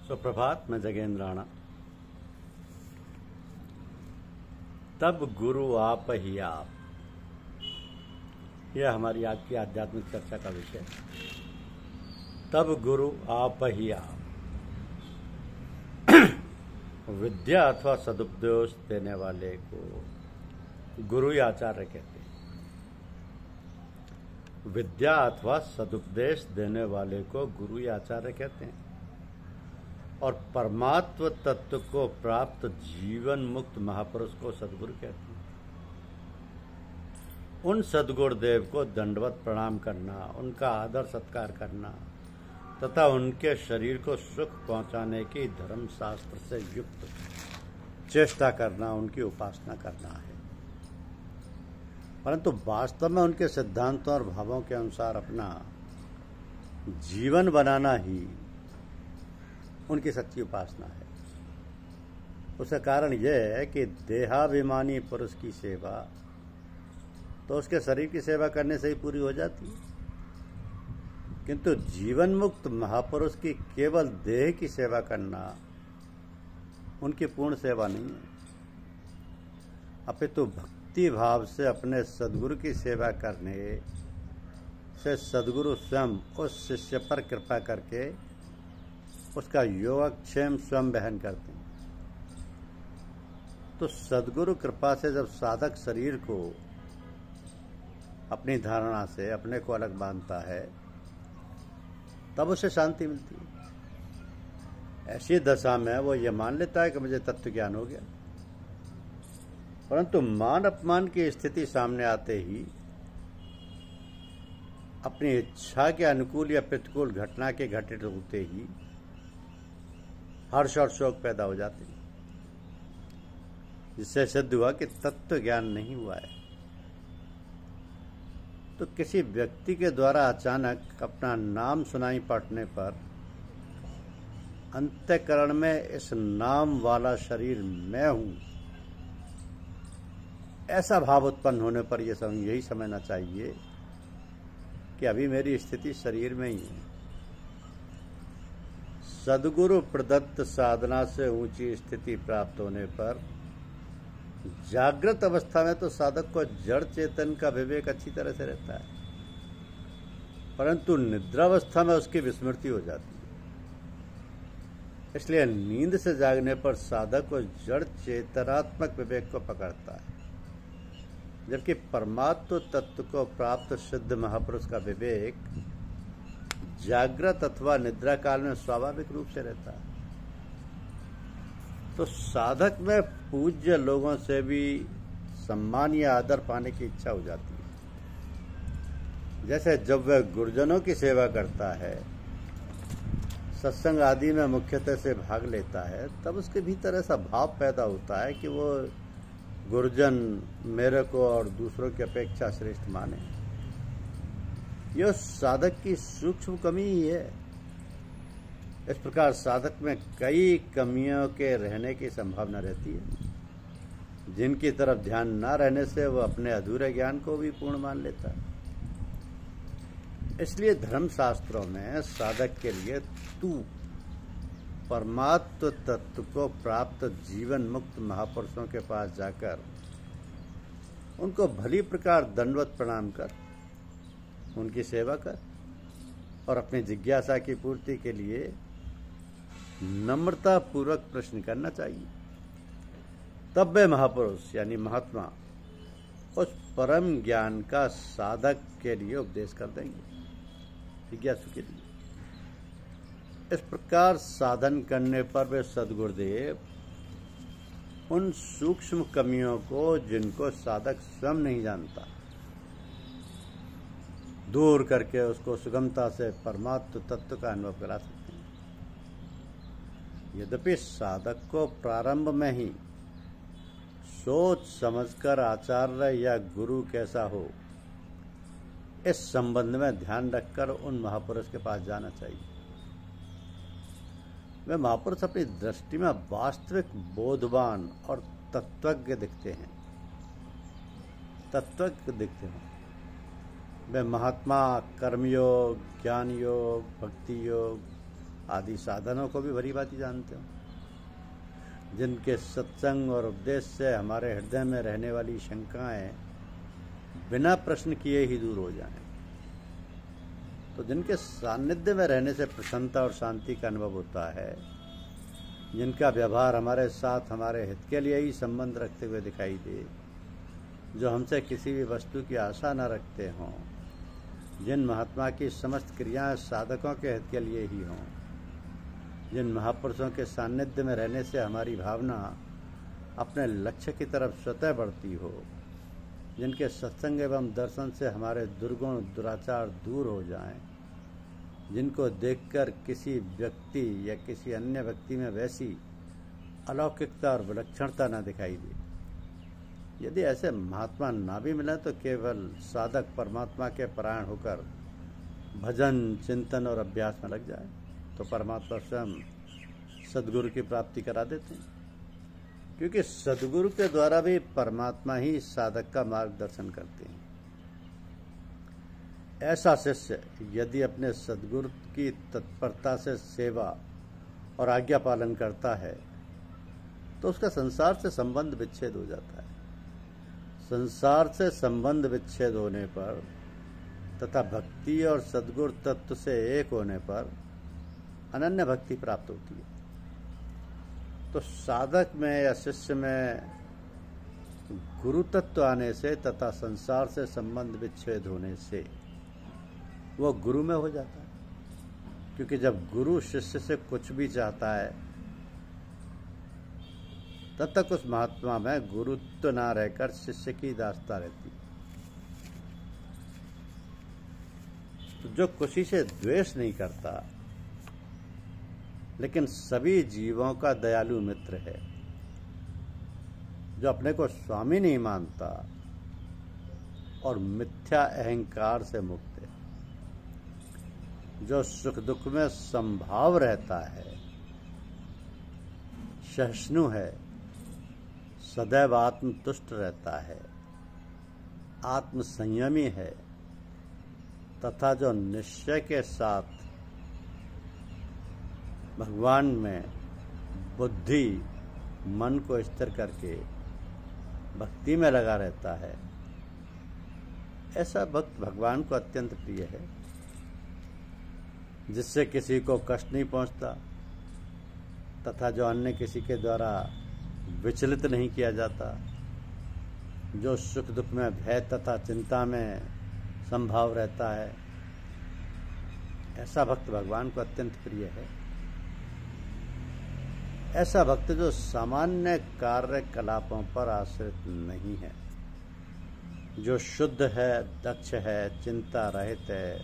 सुप्रभात। मैं जगेंद्र राणा। तब गुरु आप ही आप, यह हमारी आज की आध्यात्मिक चर्चा का विषय। तब गुरु आप ही आप। विद्या अथवा सदुपदेश देने वाले को गुरु या आचार्य कहते हैं। विद्या अथवा सदुपदेश देने वाले को गुरु या आचार्य कहते हैं। और परमात्म तत्व को प्राप्त जीवन मुक्त महापुरुष को सदगुरु कहते हैं। उन सदगुरुदेव को दंडवत प्रणाम करना, उनका आदर सत्कार करना तथा उनके शरीर को सुख पहुंचाने की धर्मशास्त्र से युक्त चेष्टा करना, उनकी उपासना करना है। परंतु वास्तव में उनके सिद्धांतों और भावों के अनुसार अपना जीवन बनाना ही उनकी सच्ची उपासना है। उसका कारण यह है कि देहाभिमानी पुरुष की सेवा तो उसके शरीर की सेवा करने से ही पूरी हो जाती है, किंतु जीवन मुक्त महापुरुष की केवल देह की सेवा करना उनकी पूर्ण सेवा नहीं है। अपितु भक्ति भाव से अपने सद्गुरु की सेवा करने से सद्गुरु स्वयं उस शिष्य पर कृपा करके उसका योगक्षेम स्वयं वहन करते हैं। तो सद्गुरु कृपा से जब साधक शरीर को अपनी धारणा से अपने को अलग मानता है, तब उसे शांति मिलती है। ऐसी दशा में वो ये मान लेता है कि मुझे तत्व ज्ञान हो गया। परंतु मान अपमान की स्थिति सामने आते ही अपनी इच्छा के अनुकूल या प्रतिकूल घटना के घटित होते ही हर्ष और शोक पैदा हो जाते हैं, जिससे सिद्ध हुआ कि तत्व ज्ञान नहीं हुआ है। तो किसी व्यक्ति के द्वारा अचानक अपना नाम सुनाई पड़ने पर अंतःकरण में इस नाम वाला शरीर मैं हूं, ऐसा भाव उत्पन्न होने पर यही समझना चाहिए कि अभी मेरी स्थिति शरीर में ही है। सद्गुरु प्रदत्त साधना से ऊंची स्थिति प्राप्त होने पर जागृत अवस्था में तो साधक को जड़ चेतन का विवेक अच्छी तरह से रहता है, परंतु निद्रावस्था में उसकी विस्मृति हो जाती है। इसलिए नींद से जागने पर साधक को जड़ चेतनात्मक विवेक को पकड़ता है, जबकि परमात्म तत्व को प्राप्त सिद्ध महापुरुष का विवेक जागृत अथवा निद्रा काल में स्वाभाविक रूप से रहता है। तो साधक में पूज्य लोगों से भी सम्मान या आदर पाने की इच्छा हो जाती है। जैसे जब वह गुरुजनों की सेवा करता है, सत्संग आदि में मुख्यतः से भाग लेता है, तब उसके भीतर ऐसा भाव पैदा होता है कि वो गुरुजन मेरे को और दूसरों की अपेक्षा श्रेष्ठ माने। यह साधक की सूक्ष्म कमी ही है। इस प्रकार साधक में कई कमियों के रहने की संभावना रहती है, जिनकी तरफ ध्यान न रहने से वह अपने अधूरे ज्ञान को भी पूर्ण मान लेता है। इसलिए धर्मशास्त्रों में साधक के लिए तू परमात्म तत्व को प्राप्त जीवन मुक्त महापुरुषों के पास जाकर उनको भली प्रकार दंडवत प्रणाम कर, उनकी सेवा कर और अपनी जिज्ञासा की पूर्ति के लिए नम्रता पूर्वक प्रश्न करना चाहिए। तब वे महापुरुष यानी महात्मा उस परम ज्ञान का साधक के लिए उपदेश कर देंगे, जिज्ञासु के लिए। इस प्रकार साधन करने पर वे सद्गुरुदेव उन सूक्ष्म कमियों को, जिनको साधक स्वयं नहीं जानता, दूर करके उसको सुगमता से परमात्म तत्व का अनुभव करा सकते हैं। यद्यपि साधक को प्रारंभ में ही सोच समझकर आचार्य या गुरु कैसा हो, इस संबंध में ध्यान रखकर उन महापुरुष के पास जाना चाहिए। वे महापुरुष अपनी दृष्टि में वास्तविक बोधवान और तत्वज्ञ दिखते हैं। वे महात्मा कर्मयोग, ज्ञान योग, भक्ति योग आदि साधनों को भी भली भांति जानते हो, जिनके सत्संग और उपदेश से हमारे हृदय में रहने वाली शंकाएं बिना प्रश्न किए ही दूर हो जाएं, तो जिनके सानिध्य में रहने से प्रसन्नता और शांति का अनुभव होता है, जिनका व्यवहार हमारे साथ हमारे हित के लिए ही संबंध रखते हुए दिखाई दे, जो हमसे किसी भी वस्तु की आशा न रखते हों, जिन महात्मा की समस्त क्रियाएं साधकों के हित के लिए ही हों, जिन महापुरुषों के सानिध्य में रहने से हमारी भावना अपने लक्ष्य की तरफ स्वतः बढ़ती हो, जिनके सत्संग एवं दर्शन से हमारे दुर्गुण दुराचार दूर हो जाएं, जिनको देखकर किसी व्यक्ति या किसी अन्य व्यक्ति में वैसी अलौकिकता और विलक्षणता न दिखाई दे। यदि ऐसे महात्मा ना भी मिले तो केवल साधक परमात्मा के परायण होकर भजन चिंतन और अभ्यास में लग जाए तो परमात्मा स्वयं सद्गुरु की प्राप्ति करा देते हैं, क्योंकि सद्गुरु के द्वारा भी परमात्मा ही साधक का मार्गदर्शन करते हैं। ऐसा शिष्य यदि अपने सद्गुरु की तत्परता से सेवा और आज्ञा पालन करता है तो उसका संसार से संबंध विच्छेद हो जाता है। संसार से संबंध विच्छेद होने पर तथा भक्ति और सद्गुरु तत्व से एक होने पर अनन्य भक्ति प्राप्त होती है। तो साधक में या शिष्य में गुरु तत्व आने से तथा संसार से संबंध विच्छेद होने से वो गुरु में हो जाता है, क्योंकि जब गुरु शिष्य से कुछ भी चाहता है तब तक उस महात्मा में गुरुत्व ना रहकर शिष्य की दास्ता रहती है। तो जो किसी से द्वेष नहीं करता लेकिन सभी जीवों का दयालु मित्र है, जो अपने को स्वामी नहीं मानता और मिथ्या अहंकार से मुक्त है, जो सुख दुख में संभाव रहता है, सहिष्णु है, सदैव आत्मतुष्ट रहता है, आत्म संयमी है तथा जो निश्चय के साथ भगवान में बुद्धि मन को स्थिर करके भक्ति में लगा रहता है, ऐसा भक्त भगवान को अत्यंत प्रिय है, जिससे किसी को कष्ट नहीं पहुंचता तथा जो अन्य किसी के द्वारा विचलित नहीं किया जाता, जो सुख दुख में भय तथा चिंता में संभाव रहता है, ऐसा भक्त भगवान को अत्यंत प्रिय है। ऐसा भक्त जो सामान्य कार्यकलापों पर आश्रित नहीं है, जो शुद्ध है, दक्ष है, चिंता रहित है,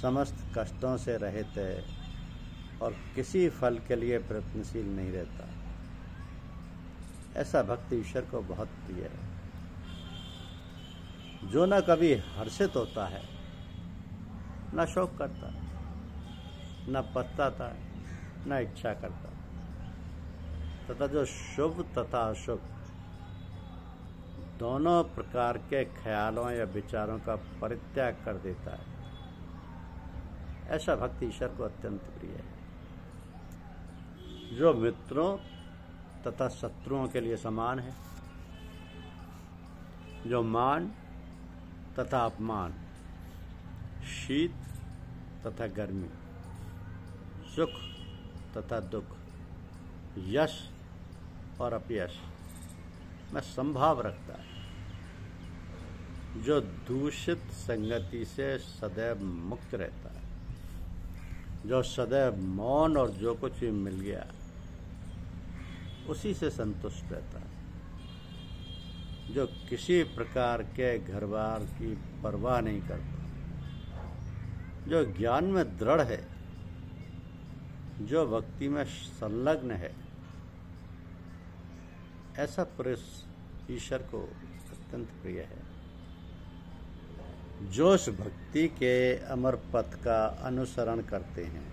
समस्त कष्टों से रहित है और किसी फल के लिए प्रयत्नशील नहीं रहता, ऐसा भक्त ईश्वर को बहुत प्रिय है। जो न कभी हर्षित होता है, न शोक करता, न पछताता, न इच्छा करता, तथा जो शुभ तथा अशुभ दोनों प्रकार के ख्यालों या विचारों का परित्याग कर देता है, ऐसा भक्त ईश्वर को अत्यंत प्रिय है। जो मित्रों तथा शत्रुओं के लिए समान है, जो मान तथा अपमान, शीत तथा गर्मी, सुख तथा दुख, यश और अपयश में संभाव रखता है, जो दूषित संगति से सदैव मुक्त रहता है, जो सदैव मौन और जो कुछ भी मिल गया उसी से संतुष्ट रहता है, जो किसी प्रकार के घर बार की परवाह नहीं करता, जो ज्ञान में दृढ़ है, जो भक्ति में संलग्न है, ऐसा पुरुष ईश्वर को अत्यंत प्रिय है। जो उस भक्ति के अमर पथ का अनुसरण करते हैं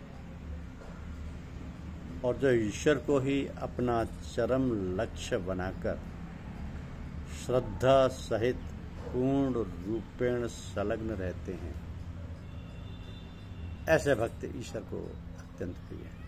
और जो ईश्वर को ही अपना चरम लक्ष्य बनाकर श्रद्धा सहित पूर्ण रूपेण संलग्न रहते हैं, ऐसे भक्त ईश्वर को अत्यंत प्रिय है।